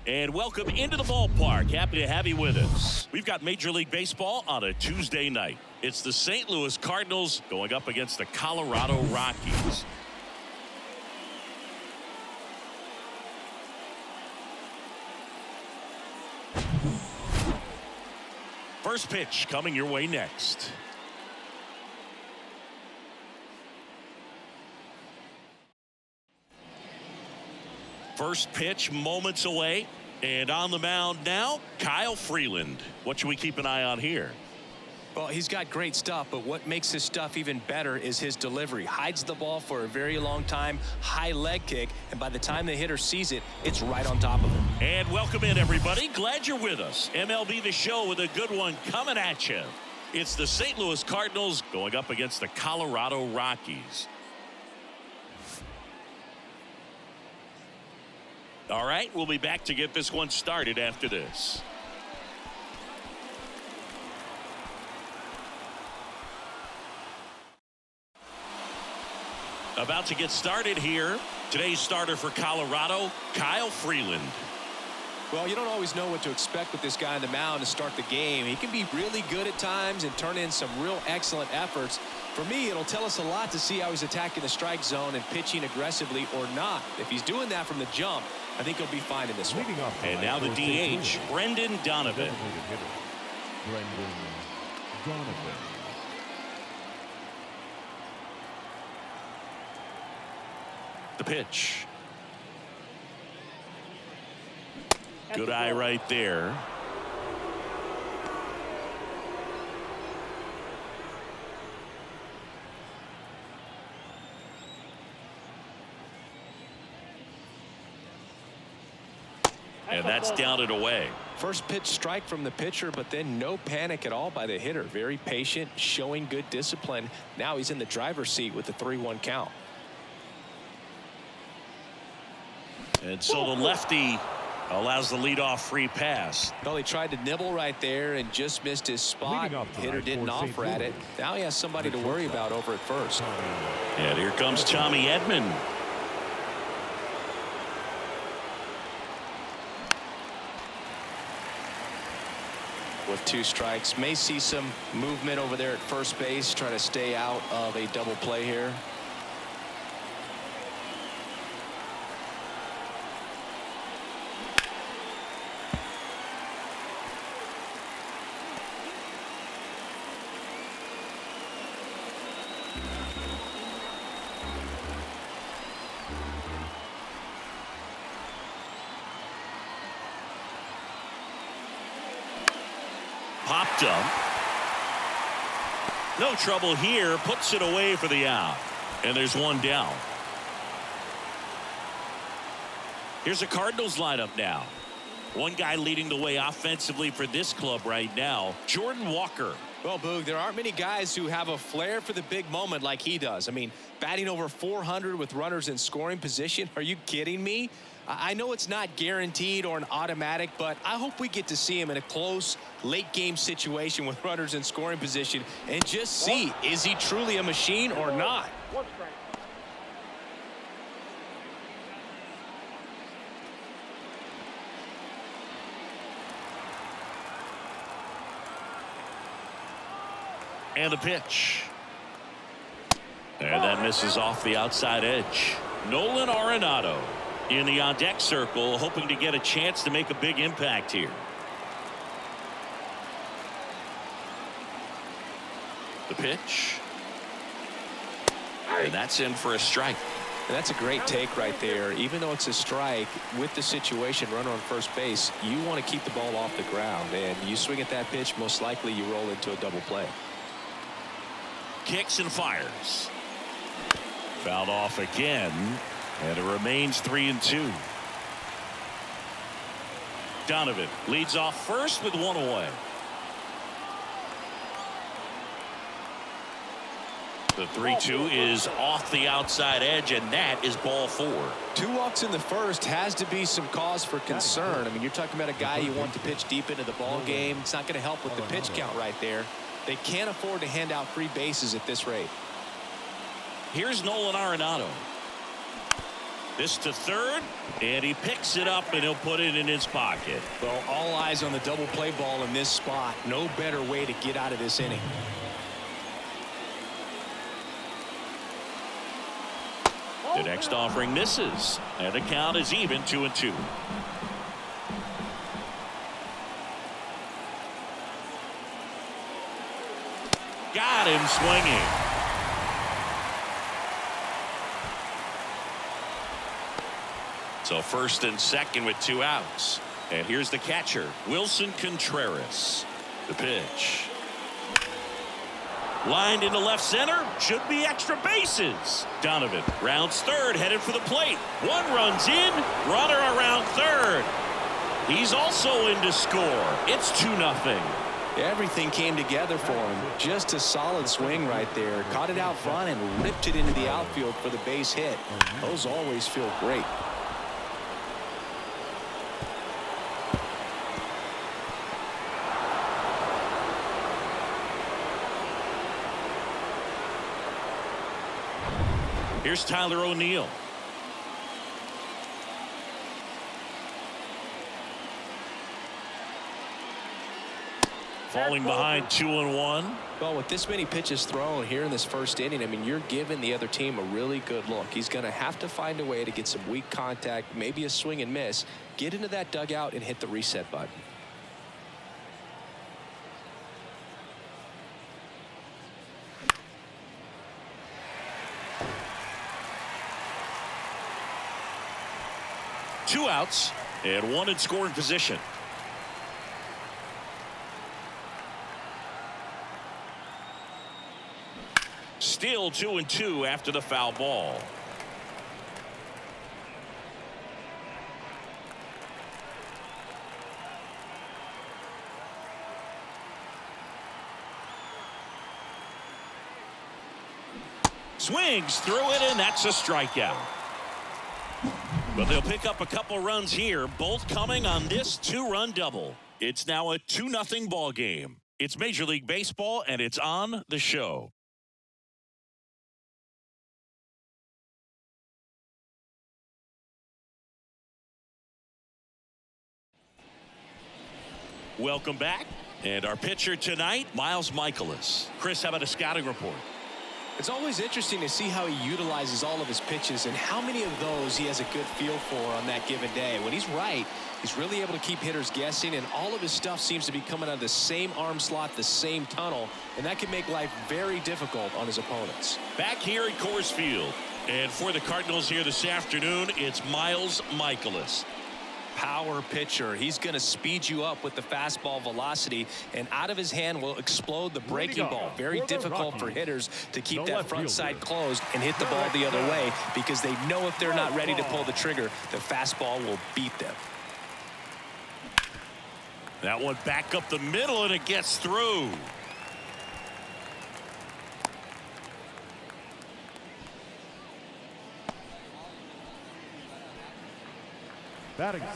And welcome into the ballpark. Happy to have you with us. We've got Major League Baseball on a Tuesday night. It's the St. Louis Cardinals going up against the Colorado Rockies. First pitch coming your way next. First pitch moments away, and on the mound now, Kyle Freeland. What should we keep an eye on here? Well, he's got great stuff, but what makes his stuff even better is his delivery. Hides the ball for a very long time, high leg kick, and by the time the hitter sees it, it's right on top of him. And welcome in, everybody. Glad you're with us. MLB The Show with a good one coming at you. It's the St. Louis Cardinals going up against the Colorado Rockies. All right, we'll be back to get this one started after this. About to get started here. Today's starter for Colorado, Kyle Freeland. Well, you don't always know what to expect with this guy on the mound to start the game. He can be really good at times and turn in some real excellent efforts. For me, it'll tell us a lot to see how he's attacking the strike zone and pitching aggressively or not. If he's doing that from the jump, I think he'll be fine in this one. And now the DH, Brendan Donovan. The pitch. Good eye right there. And that's down and away. First pitch strike from the pitcher, but then no panic at all by the hitter. Very patient, showing good discipline. Now he's in the driver's seat with the 3-1 count. And so the lefty allows the leadoff free pass. Well, he tried to nibble right there and just missed his spot. Hitter didn't offer at it. Now he has somebody to worry about over at first. And here comes Tommy Edman. With 2 strikes, may see some movement over there at first base, trying to stay out of a double play here. Popped up. No trouble here. Puts it away for the out. And there's one down. Here's a Cardinals lineup now. One guy leading the way offensively for this club right now, Jordan Walker. Well, Boog, there aren't many guys who have a flair for the big moment like he does. I mean, batting over 400 with runners in scoring position. Are you kidding me? I know it's not guaranteed or an automatic, but I hope we get to see him in a close late game situation with runners in scoring position and just see, is he truly a machine or not? And the pitch. And that misses off the outside edge. Nolan Arenado in the on-deck circle, hoping to get a chance to make a big impact here. The pitch. And that's in for a strike. And that's a great take right there. Even though it's a strike, with the situation, runner on first base, you want to keep the ball off the ground. And you swing at that pitch, most likely you roll into a double play. Kicks and fires. Fouled off again. And it remains 3-2. Donovan leads off first with one away. The 3-2 is off the outside edge, and that is ball 4. 2 walks in the first has to be some cause for concern. I mean, you're talking about a guy you want to pitch deep into the ball game. It's not going to help with the pitch count right there. They can't afford to hand out free bases at this rate. Here's Nolan Arenado. This to third, and he picks it up, and he'll put it in his pocket. Well, all eyes on the double play ball in this spot. No better way to get out of this inning. The next offering misses, and the count is even 2-2. Got him swinging. So first and second with 2 outs. And here's the catcher, Wilson Contreras. The pitch. Lined into left center. Should be extra bases. Donovan rounds third, headed for the plate. One runs in. Runner around third. He's also in to score. It's 2-0. Everything came together for him. Just a solid swing right there. Caught it out front and ripped it into the outfield for the base hit. Those always feel great. Here's Tyler O'Neill. Falling behind 2-1. Well, with this many pitches thrown here in this first inning, I mean, you're giving the other team a really good look. He's going to have to find a way to get some weak contact, maybe a swing and miss, get into that dugout and hit the reset button. Two outs and one in scoring position. Still 2-2 after the foul ball. Swings through it, and that's a strikeout. But they'll pick up a couple runs here, both coming on this 2-run double. It's now a 2-0 ball game. It's Major League Baseball, and it's on the show. Welcome back. And our pitcher tonight, Miles Michaelis. Chris, how about a scouting report? It's always interesting to see how he utilizes all of his pitches and how many of those he has a good feel for on that given day. When he's right, he's really able to keep hitters guessing, and all of his stuff seems to be coming out of the same arm slot, the same tunnel, and that can make life very difficult on his opponents. Back here at Coors Field, and for the Cardinals here this afternoon, it's Miles Michaelis. Power pitcher. He's going to speed you up with the fastball velocity, and out of his hand will explode the breaking ball. Very difficult for hitters to keep that front side closed and hit the ball the other way, because they know if they're not ready to pull the trigger, the fastball will beat them. That one back up the middle, and it gets through.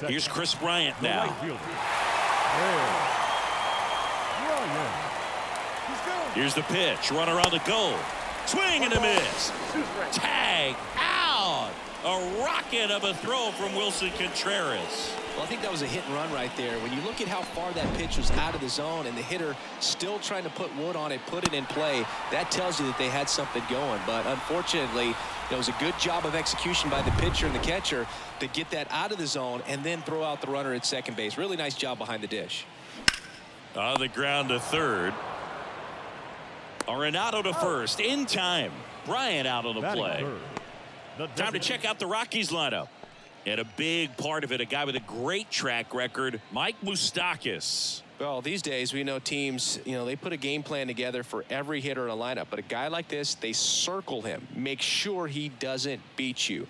Here's Chris Bryant now. Here's the pitch. Runner on the goal. Swing and a miss. Tag out. A rocket of a throw from Wilson Contreras. Well, I think that was a hit and run right there. When you look at how far that pitch was out of the zone and the hitter still trying to put wood on it, put it in play, that tells you that they had something going. But unfortunately, it was a good job of execution by the pitcher and the catcher to get that out of the zone and then throw out the runner at second base. Really nice job behind the dish. On the ground to third. Arenado to first. In time. Bryant out on the play. Time to check out the Rockies lineup. And a big part of it, a guy with a great track record, Mike Moustakas. Well, these days we know teams, they put a game plan together for every hitter in a lineup. But a guy like this, they circle him, make sure he doesn't beat you.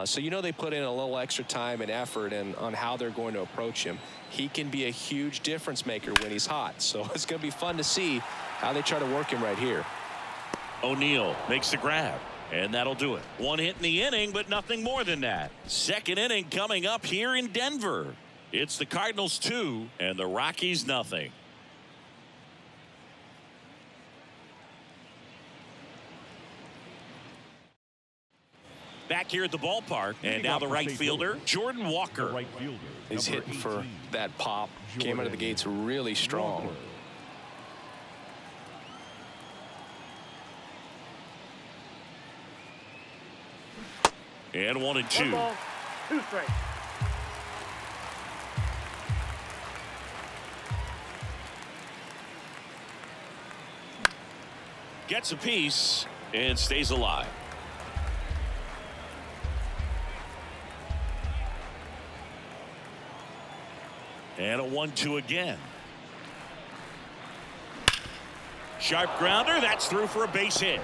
So they put in a little extra time and effort on how they're going to approach him. He can be a huge difference maker when he's hot. So it's going to be fun to see how they try to work him right here. O'Neill makes the grab. And that'll do it. One hit in the inning, but nothing more than that. Second inning coming up here in Denver. It's the Cardinals 2 and the Rockies nothing. Back here at the ballpark, and now the right fielder, Jordan Walker. He's hitting for that pop. Came out of the gates really strong. And 1-2. 2 strikes. Gets a piece and stays alive. And a 1-2 again. Sharp grounder. That's through for a base hit.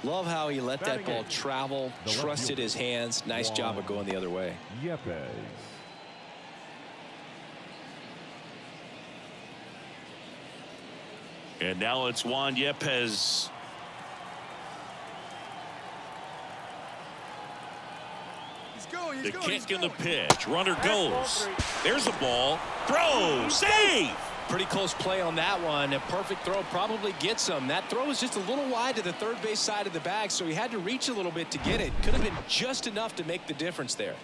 Love how he let that ball travel, trusted his hands. Nice job of going the other way. And now it's Juan Yepez. The kick and the pitch. Runner goes. There's a ball. Throw. Save. Pretty close play on that one. A perfect throw probably gets him. That throw was just a little wide to the third base side of the bag, so he had to reach a little bit to get it. Could have been just enough to make the difference there.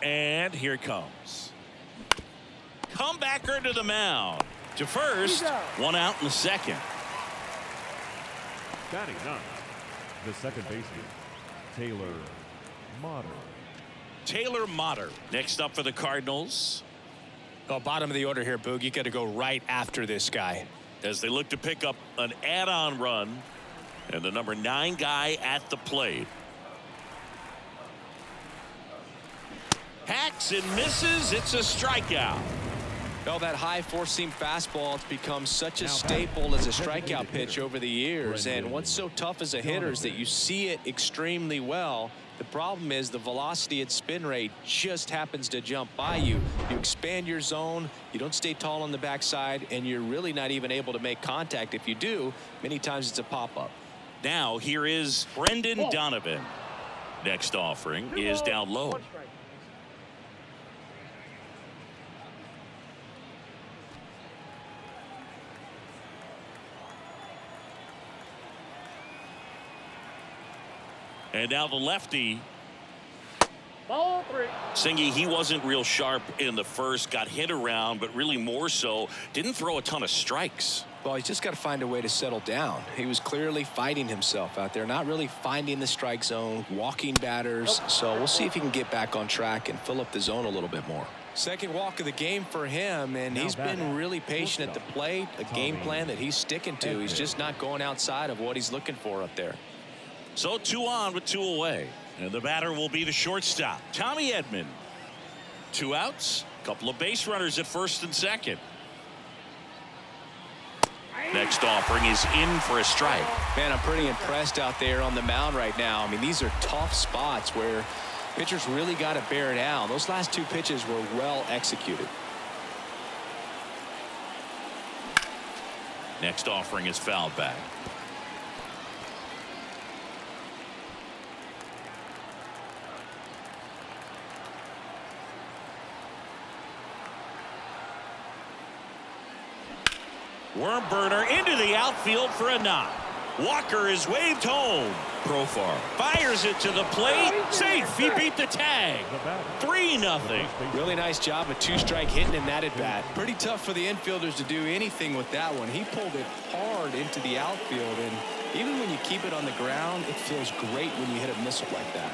And here it comes. Comebacker to the mound. To first, 1 out in the second. Batting ninth, the second baseman, Taylor Motter. Taylor Motter next up for the Cardinals. Oh, bottom of the order here, Boog. You got to go right after this guy. As they look to pick up an add-on run. And the number 9 guy at the plate. Hacks and misses. It's a strikeout. Well, that high four-seam fastball has become such a staple as a strikeout pitch over the years. And what's so tough as a hitter is that you see it extremely well. The problem is the velocity and spin rate just happens to jump by you. You expand your zone, you don't stay tall on the backside, and you're really not even able to make contact. If you do, many times it's a pop-up. Now here is Brendan Donovan. Next offering is down low. And now the lefty. Ball 3. Singy, he wasn't real sharp in the first, got hit around, but really more so, didn't throw a ton of strikes. Well, he's just got to find a way to settle down. He was clearly fighting himself out there, not really finding the strike zone, walking batters. So we'll see if he can get back on track and fill up the zone a little bit more. Second walk of the game for him, and he's been really patient at the plate, a game plan that he's sticking to. He's just not going outside of what he's looking for up there. So 2 on with 2 away. And the batter will be the shortstop, Tommy Edman. 2 outs, a couple of base runners at first and second. Next offering is in for a strike. Man, I'm pretty impressed out there on the mound right now. I mean, these are tough spots where pitchers really got to bear down. Those last 2 pitches were well executed. Next offering is fouled back. Worm burner into the outfield for a knock. Walker is waved home. Profar fires it to the plate. Safe. He beat the tag. 3-0. Really nice job of 2-strike hitting in that at bat. Pretty tough for the infielders to do anything with that one. He pulled it hard into the outfield, and even when you keep it on the ground, it feels great when you hit a missile like that.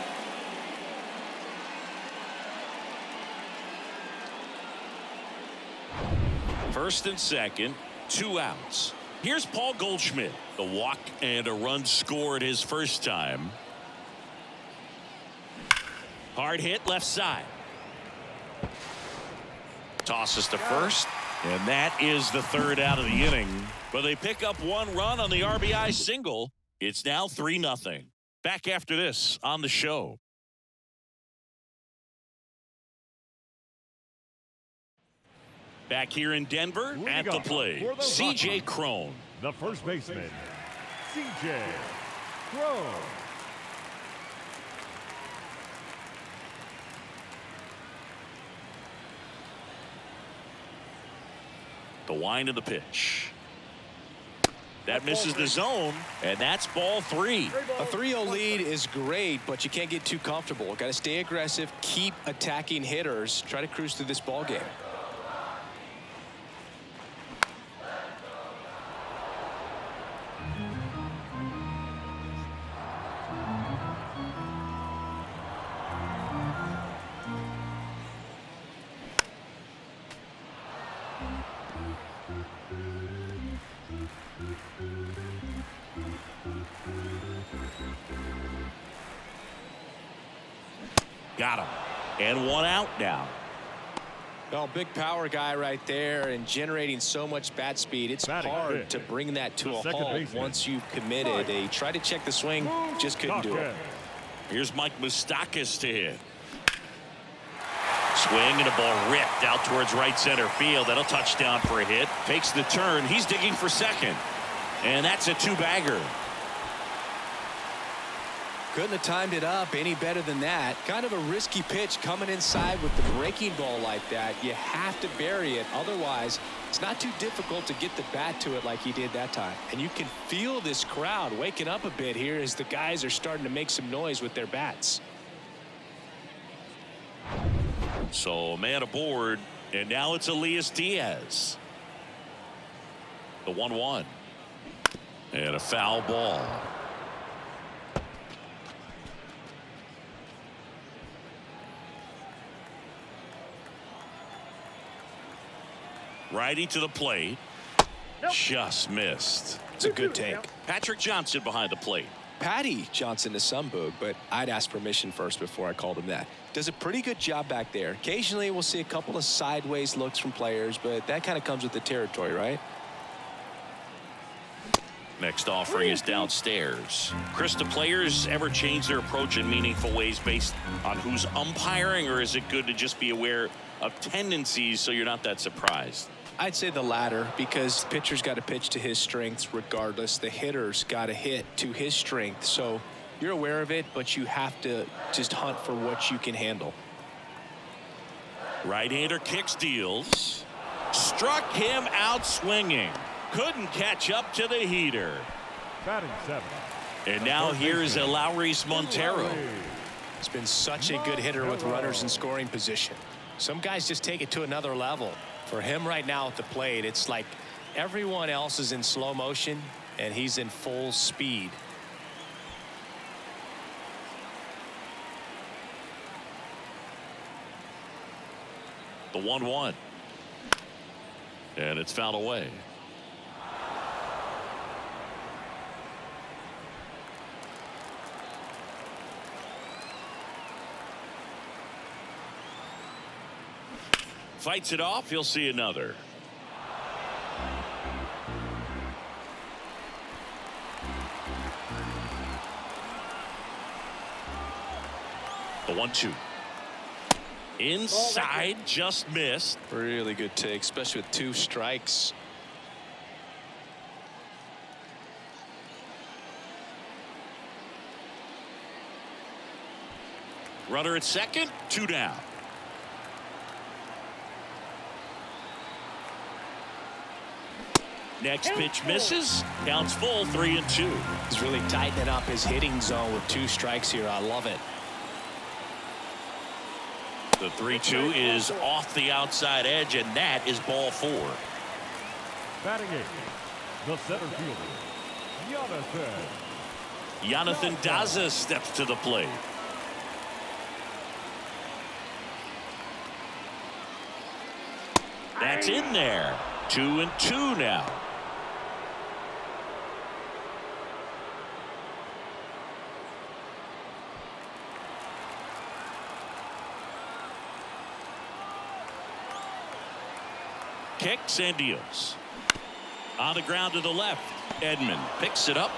First and second. 2 outs. Here's Paul Goldschmidt. The walk and a run scored his first time. Hard hit left side. Tosses to first. And that is the 3rd out of the inning. But they pick up 1 run on the RBI single. It's now 3-0. Back after this on the show. Back here in Denver at the plate, C.J. Cron. The first baseman, C.J. Throw. The wind of the pitch. That misses the zone, and that's ball 3. A 3-0 lead is great, but you can't get too comfortable. Got to stay aggressive, keep attacking hitters, try to cruise through this ball game. Got him. And 1 out now. Well, big power guy right there and generating so much bat speed. It's hard to bring that to a halt once you've committed. They tried to check the swing, just couldn't do it. Here's Mike Moustakas to hit. Swing and a ball ripped out towards right center field. That'll touchdown for a hit. Takes the turn. He's digging for second. And that's a 2-bagger. Couldn't have timed it up any better than that. Kind of a risky pitch coming inside with the breaking ball like that. You have to bury it. Otherwise, it's not too difficult to get the bat to it like he did that time. And you can feel this crowd waking up a bit here as the guys are starting to make some noise with their bats. So a man aboard, and now it's Elias Diaz. The 1-1. And a foul ball. Righty to the plate. Just missed. It's a good take. Patrick Johnson behind the plate. Patty Johnson to some boog, but I'd ask permission first before I called him that. Does a pretty good job back there. Occasionally we'll see a couple of sideways looks from players, but that kind of comes with the territory, right? Next offering is downstairs. Chris, do players ever change their approach in meaningful ways based on who's umpiring, or is it good to just be aware of tendencies so you're not that surprised? I'd say the latter, because the pitcher's got to pitch to his strengths regardless. The hitter's got to hit to his strength. So you're aware of it, but you have to just hunt for what you can handle. Right-hander kicks, deals. Struck him out swinging. Couldn't catch up to the heater. Batting 7. And now here's Eleuris Montero. He's been such a good hitter with runners in scoring position. Some guys just take it to another level. For him right now at the plate, it's like everyone else is in slow motion and he's in full speed. The 1-1. And it's fouled away. Fights it off. He'll see another. The 1-2. Inside, just missed. Really good take, especially with 2 strikes. Runner at second, 2 down. Next pitch misses. Counts full, 3-2. He's really tightening up his hitting zone with 2 strikes here. I love it. The 3-2 is off the outside edge, and that is ball 4. Batting 8. The center fielder, Jonathan Daza steps to the plate. That's in there. 2-2 now. Kicks and deals. On the ground to the left. Edman picks it up.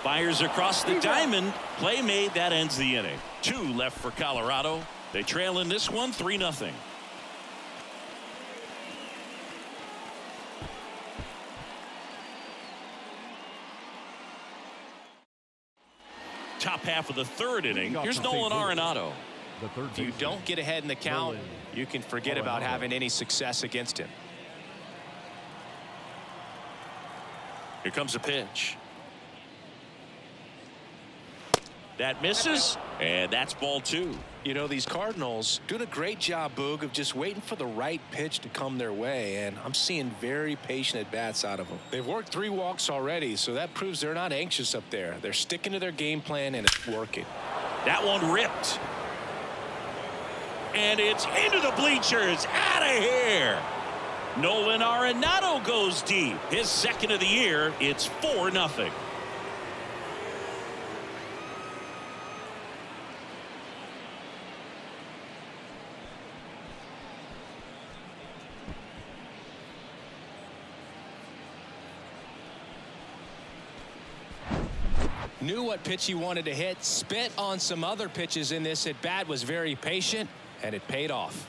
Fires across the diamond. Play made. That ends the inning. 2 left for Colorado. They trail in this one 3-0. half of the third inning. Got Here's to Nolan St. Louis. Arenado. The third If you baseman, don't get ahead in the count, Nolan you can forget about Arenado. having any success against him. Here comes a pitch. That misses, and that's ball 2. You know, these Cardinals doing a great job, Boog, of just waiting for the right pitch to come their way, and I'm seeing very patient at-bats out of them. They've worked 3 walks already, so that proves they're not anxious up there. They're sticking to their game plan, and it's working. That one ripped. And it's into the bleachers. Out of here. Nolan Arenado goes deep. His second of the year. It's 4-0. Knew what pitch he wanted to hit, spit on some other pitches in this at bat, was very patient, and it paid off.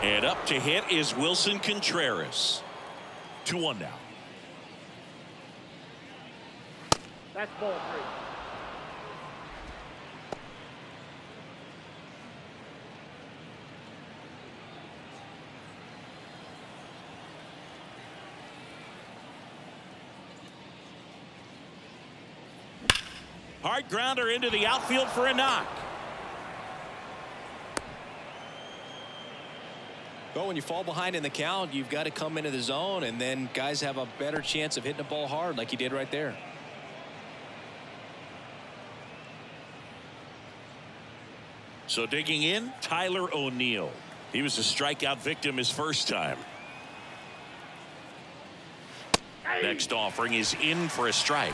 And up to hit is Wilson Contreras. 2-1 now. That's ball 3. Hard grounder into the outfield for a knock. But when you fall behind in the count, you've got to come into the zone, and then guys have a better chance of hitting the ball hard like he did right there. So digging in, Tyler O'Neill. He was a strikeout victim his first time. Next offering is in for a strike.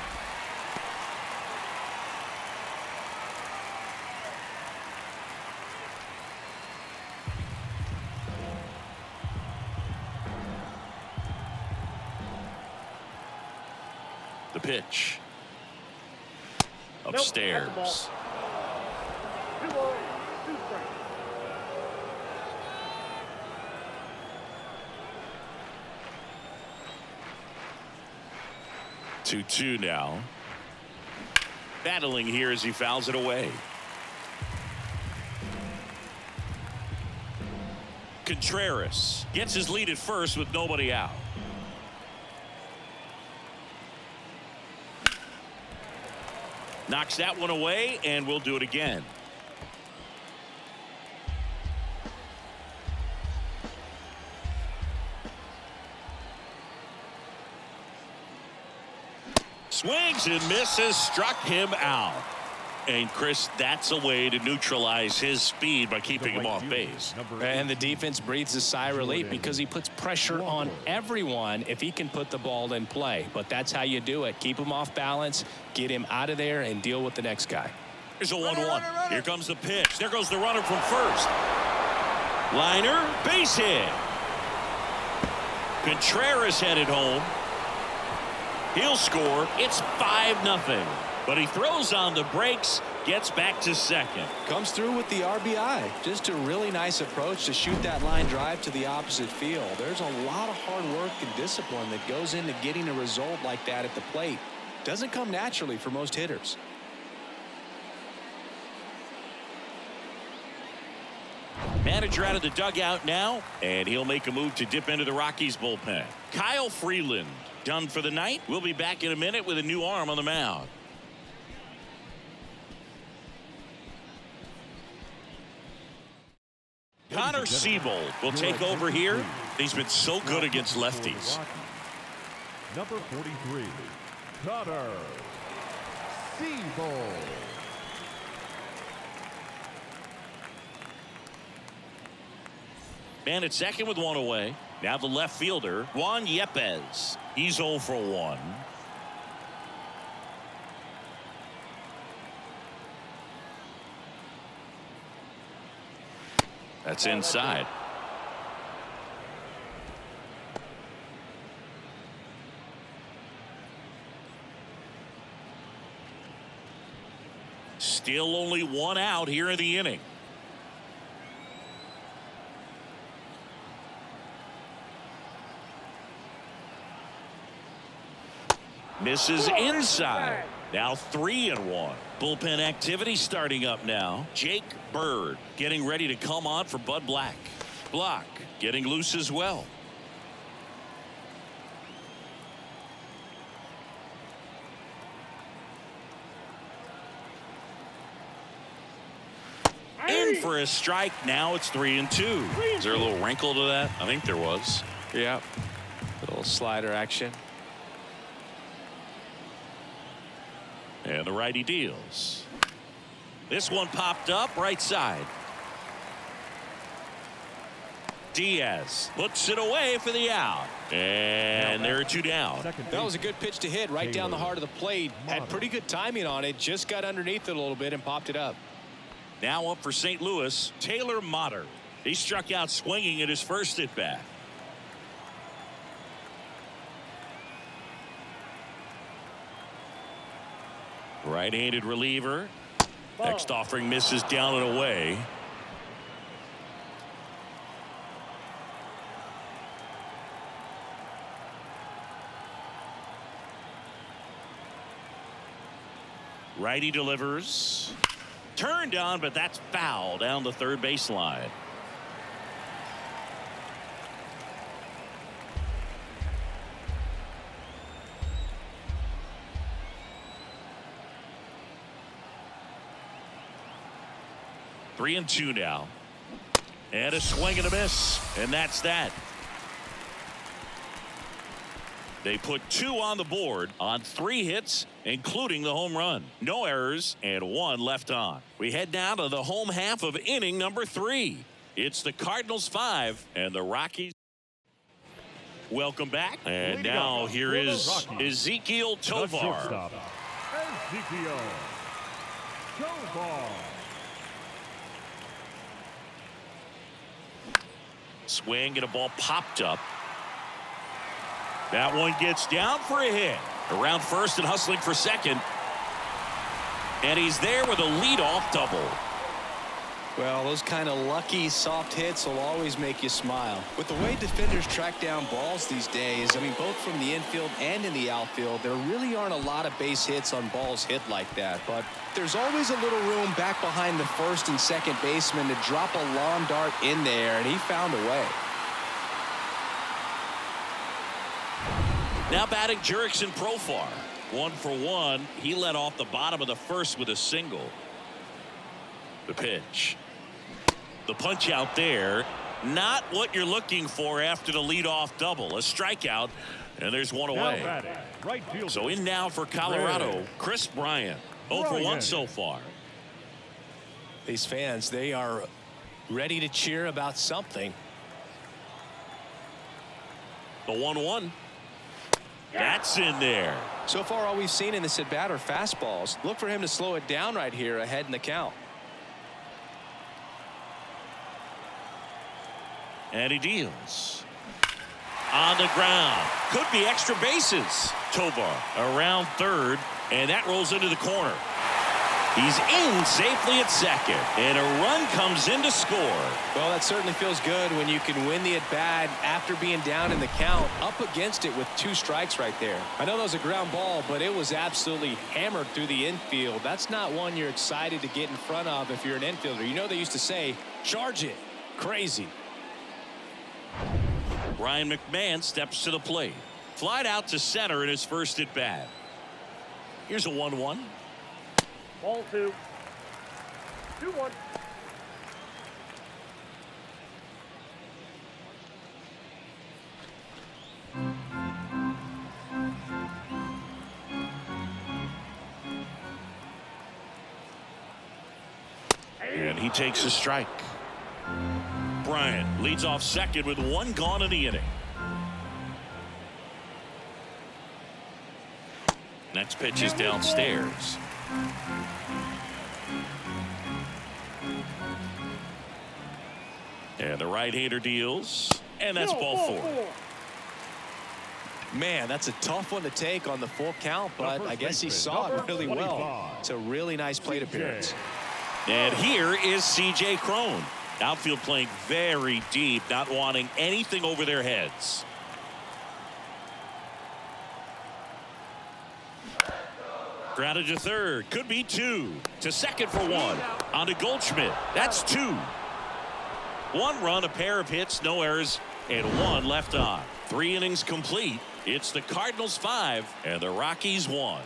The pitch. Upstairs. Nope, that's the ball. 2 balls, 2 strikes. Two now. Battling here as he fouls it away. Contreras gets his lead at first with nobody out. Knocks that one away, and we'll do it again. Swings and misses, struck him out. And Chris, that's a way to neutralize his speed by keeping him off base. And the defense breathes a sigh of relief because he puts pressure on everyone if he can put the ball in play. But that's how you do it. Keep him off balance, get him out of there, and deal with the next guy. Here's a 1-1. Here comes the pitch. There goes the runner from first. Liner, base hit. Contreras headed home. He'll score. It's 5-0. But he throws on the brakes, gets back to second. Comes through with the RBI. Just a really nice approach to shoot that line drive to the opposite field. There's a lot of hard work and discipline that goes into getting a result like that at the plate. Doesn't come naturally for most hitters. Manager out of the dugout now, and he'll make a move to dip into the Rockies bullpen. Kyle Freeland done for the night. We'll be back in a minute with a new arm on the mound. Connor Seabold will take over here. He's been so good against lefties. Number 43, Connor Seabold. Man at second with one away. Now the left fielder, Juan Yepez. He's 0 for 1. That's inside. Still only 1 out here in the inning. Misses inside. Now 3-1. Bullpen activity starting up now. Jake Bird getting ready to come on for Bud Black. Block getting loose as well. In for a strike. Now it's 3-2. Is there a little wrinkle to that? I think there was. Yeah. Little slider action. And the righty deals. This one popped up right side. Diaz puts it away for the out. And there are 2 down. That was a good pitch to hit right down the heart of the plate. Had pretty good timing on it. Just got underneath it a little bit and popped it up. Now up for St. Louis, Taylor Motter. He struck out swinging at his first at bat. Right-handed reliever. Next offering misses down and away. Righty delivers. Turned on, but that's foul down the third baseline. Three and 2 now. And a swing and a miss. And that's that. They put 2 on the board on 3 hits, including the home run. No errors and 1 left on. We head now to the home half of inning number 3. It's the Cardinals 5 and the Rockies. Welcome back. And now here is Ezekiel Tovar. Ezekiel Tovar. Swing and a ball popped up. That one gets down for a hit. Around first and hustling for second. And he's there with a leadoff double. Well, those kind of lucky soft hits will always make you smile. With the way defenders track down balls these days, I mean, both from the infield and in the outfield, there really aren't a lot of base hits on balls hit like that. But there's always a little room back behind the first and second baseman to drop a lawn dart in there, and he found a way. Now batting Jurickson Profar. 1 for 1. He led off the bottom of the first with a single. The pitch. The punch out there. Not what you're looking for after the leadoff double. A strikeout. And there's one away. Right so in now for Colorado, Chris Bryant. 0 for 1 so far. These fans, they are ready to cheer about something. The 1-1. That's in there. So far, all we've seen in this at bat are fastballs. Look for him to slow it down right here ahead in the count. And he deals. On the ground. Could be extra bases. Tovar around third. And that rolls into the corner. He's in safely at second. And a run comes in to score. Well, that certainly feels good when you can win the at-bat after being down in the count, up against it with 2 strikes right there. I know that was a ground ball, but it was absolutely hammered through the infield. That's not one you're excited to get in front of if you're an infielder. You know they used to say, charge it. Crazy. Ryan McMahon steps to the plate. Flied out to center in his first at-bat. Here's a 1-1. Ball 2. 2-1. And he takes a strike. Bryant leads off second with 1 gone in the inning. Next pitch is downstairs. And the right-hander deals. And that's ball 4. Man, that's a tough one to take on the full count, but I guess he saw it really well. It's a really nice plate appearance. And here is C.J. Cron. Outfield playing very deep, not wanting anything over their heads. Grounded to third. Could be two. To second for one. On to Goldschmidt. That's two. One run, a pair of hits, no errors, and one left on. 3 innings complete. It's the Cardinals 5 and the Rockies 1.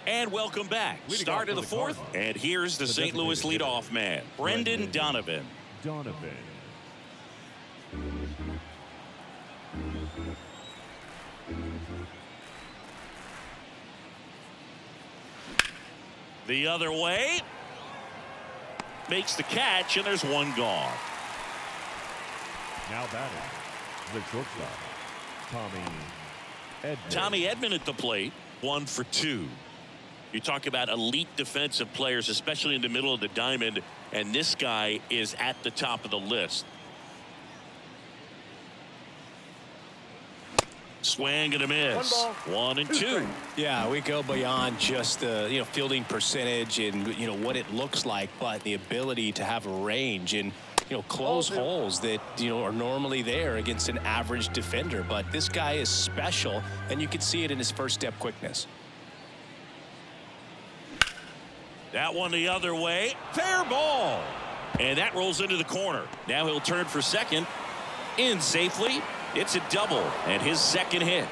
And welcome back. Start of the fourth, and here's the St. Louis leadoff man, Brendan Donovan. The other way. Makes the catch, and there's one gone. Now batting, the shortstop, Tommy Edman at the plate, 1 for 2. You talk about elite defensive players, especially in the middle of the diamond, and this guy is at the top of the list. Swing and a miss. 1 and 2. Yeah, we go beyond just the fielding percentage and what it looks like, but the ability to have a range and close holes that are normally there against an average defender. But this guy is special, and you can see it in his first step quickness. That one the other way. Fair ball. And that rolls into the corner. Now he'll turn for second. In safely. It's a double and his second hit.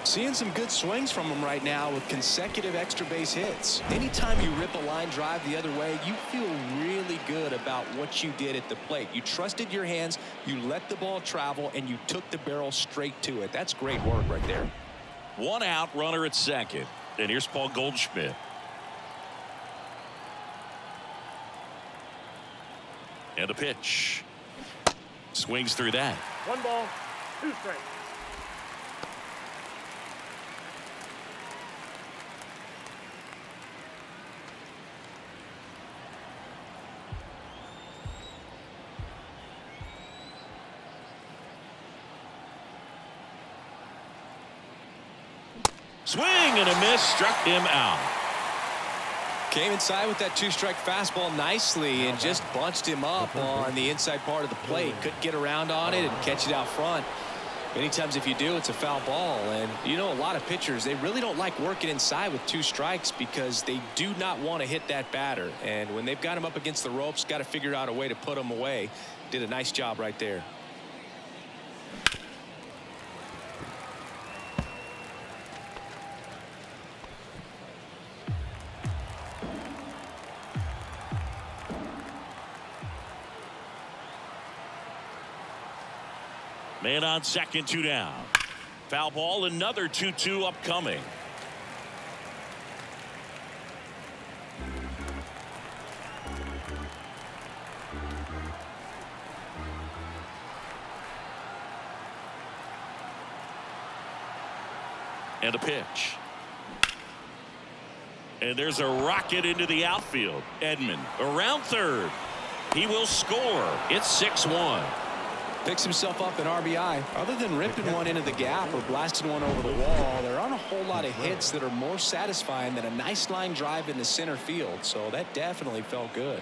Seeing some good swings from him right now with consecutive extra base hits. Anytime you rip a line drive the other way, you feel really good about what you did at the plate. You trusted your hands, you let the ball travel, and you took the barrel straight to it. That's great work right there. 1 out, runner at second. And here's Paul Goldschmidt. And a pitch. Swings through that. 1 ball, 2 strikes. Swing and a miss, struck him out. Came inside with that 2-strike fastball nicely and just bunched him up on the inside part of the plate. Couldn't get around on it and catch it out front. Many times if you do, it's a foul ball. And a lot of pitchers, they really don't like working inside with 2 strikes because they do not want to hit that batter. And when they've got him up against the ropes, got to figure out a way to put him away. Did a nice job right there. Man on second, 2 down. Foul ball, another 2-2 upcoming. And a pitch. And there's a rocket into the outfield. Edman around third. He will score. It's 6-1. Picks himself up an RBI. Other than ripping one into the gap or blasting one over the wall, there aren't a whole lot of hits that are more satisfying than a nice line drive in the center field. So that definitely felt good.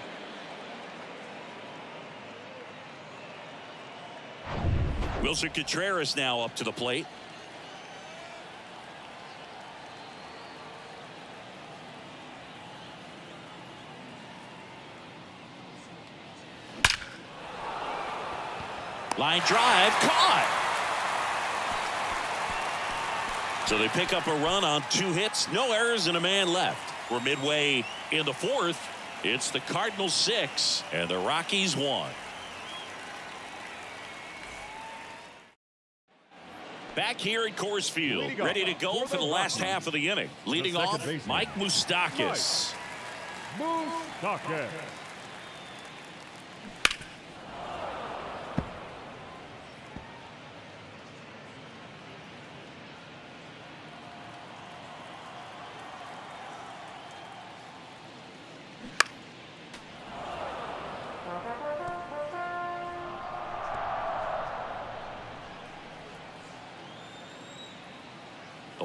Wilson Contreras now up to the plate. Line drive, caught. So they pick up a run on 2 hits, no errors, and a man left. We're midway in the fourth. It's the Cardinals 6 and the Rockies 1. Back here at Coors Field, ready to go for the last half of the inning. Leading off, Mike Moustakas.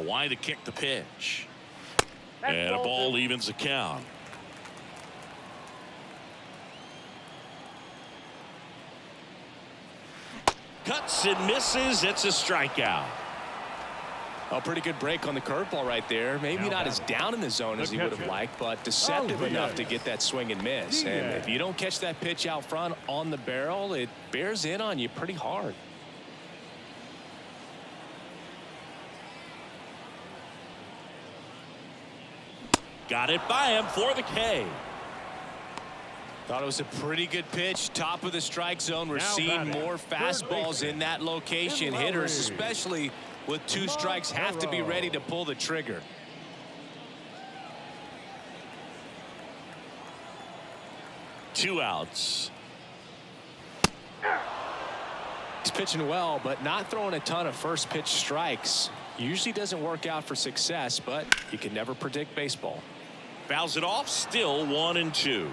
Why to kick the pitch. And a ball evens the count. Cuts and misses. It's a strikeout. A pretty good break on the curveball right there. Maybe not as down in the zone as he would have liked, but deceptive enough to get that swing and miss. And if you don't catch that pitch out front on the barrel, it bears in on you pretty hard. Got it by him for the K. Thought it was a pretty good pitch. Top of the strike zone. We're seeing more fastballs in that location. Hitters, especially with 2 strikes, have to be ready to pull the trigger. Two outs. He's pitching well, but not throwing a ton of first pitch strikes. Usually doesn't work out for success, but you can never predict baseball. Fouls it off. Still 1-2.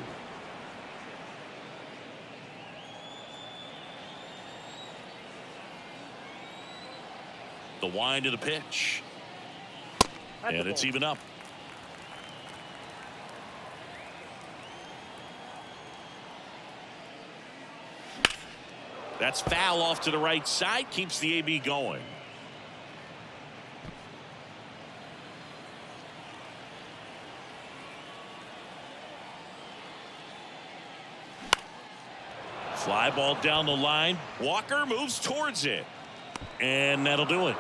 The wind of the pitch. And it's even up. That's foul off to the right side. Keeps the AB going. Fly ball down the line. Walker moves towards it. And that'll do it.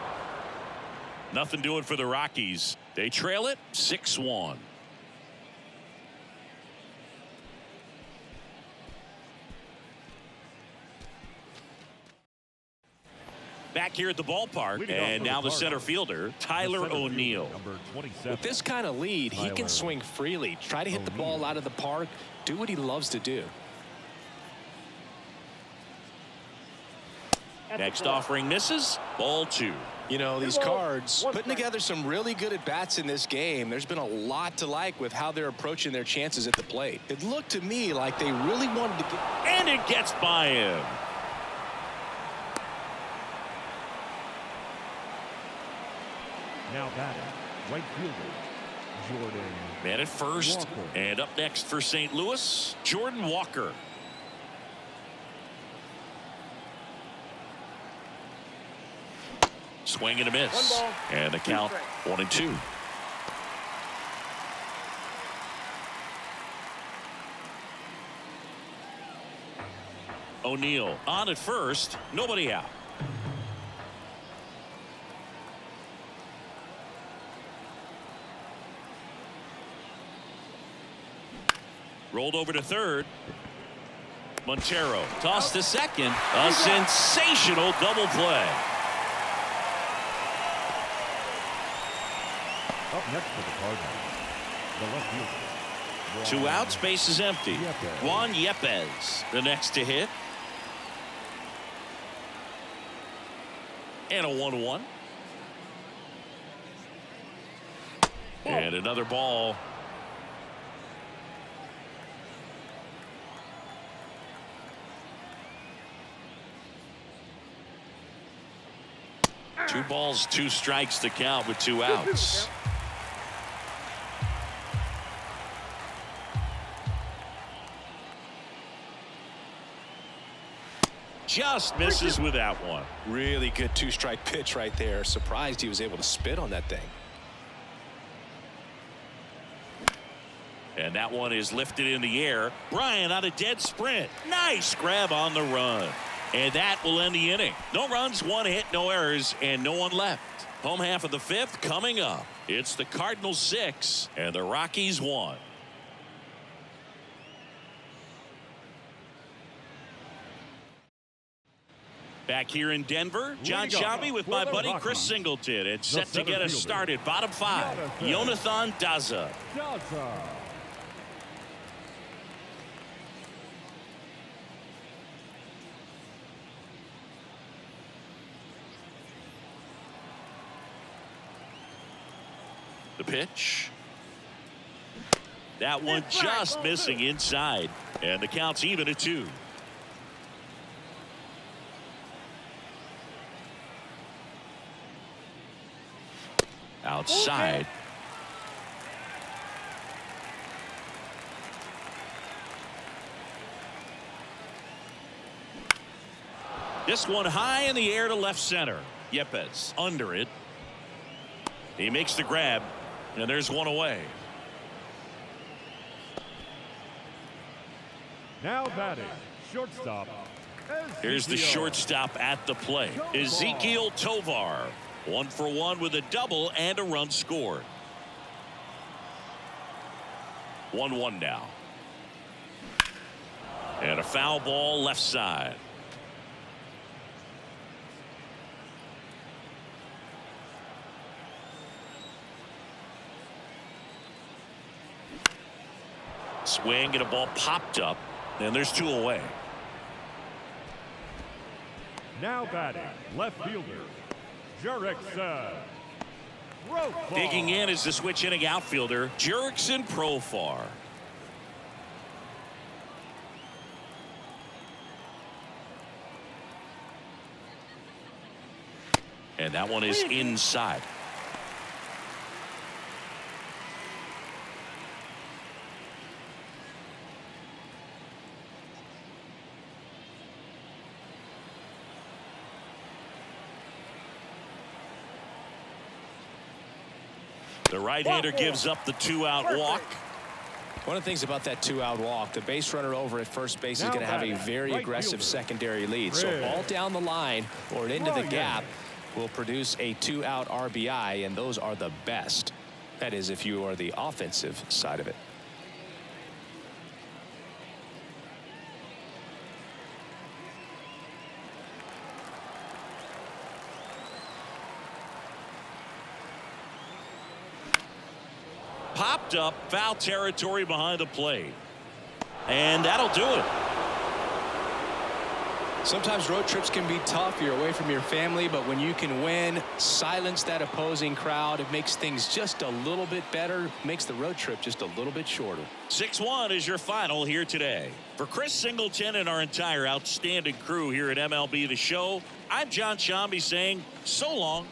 Nothing doing for the Rockies. They trail it 6-1. Back here at the ballpark, and now the center fielder, Tyler O'Neill. With this kind of lead, he can swing freely, try to hit the ball out of the park, do what he loves to do. Next offering misses. Ball 2. You know, these Cards putting together some really good at-bats in this game. There's been a lot to like with how they're approaching their chances at the plate. It looked to me like they really wanted to get... And it gets by him. Now batting, right fielder, Jordan. Man at first. Walker. And up next for St. Louis, Jordan Walker. Swing and a miss. And the count 1-2. O'Neill on at first. Nobody out. Rolled over to third. Montero tossed to second. A sensational double play. Up next for the Cardinals, the left fielder. Two outs, base is empty. Juan Yepez, the next to hit. And a 1-1. And another ball. Two balls, 2 strikes to count with 2 outs. Just misses with that one. Really good 2-strike pitch right there. Surprised he was able to spit on that thing. And that one is lifted in the air. Bryant on a dead sprint. Nice grab on the run. And that will end the inning. No runs, 1 hit, no errors, and no one left. Home half of the 5th coming up. It's the Cardinals 6 and the Rockies 1. Back here in Denver, John Shabby with my buddy Chris Singleton. It's set to get us started. Bottom 5, Jonathan Daza. The pitch. That one just missing inside. And the count's even at 2. Outside. This one high in the air to left center. Yepes under it. He makes the grab, and there's one away. Now batting, shortstop. Here's the Ezekiel. shortstop at the plate. Ezekiel Tovar. 1 for 1 with a double and a run scored. 1-1 now. And a foul ball left side. Swing and a ball popped up, and there's 2 away. Now batting, left fielder, Jurickson. Profar. Digging in is the switch inning outfielder, Jurickson Profar. And that one is inside. The right-hander gives up the 2-out walk. One of the things about that 2-out walk, the base runner over at first base is going to have a very aggressive secondary lead. So a ball down the line or into the gap will produce a 2-out RBI, and those are the best. That is, if you are the offensive side of it. Popped up, foul territory behind the plate. And that'll do it. Sometimes road trips can be tough. You're away from your family, but when you can win, silence that opposing crowd, it makes things just a little bit better, makes the road trip just a little bit shorter. 6-1 is your final here today. For Chris Singleton and our entire outstanding crew here at MLB The Show, I'm John Shambi saying so long.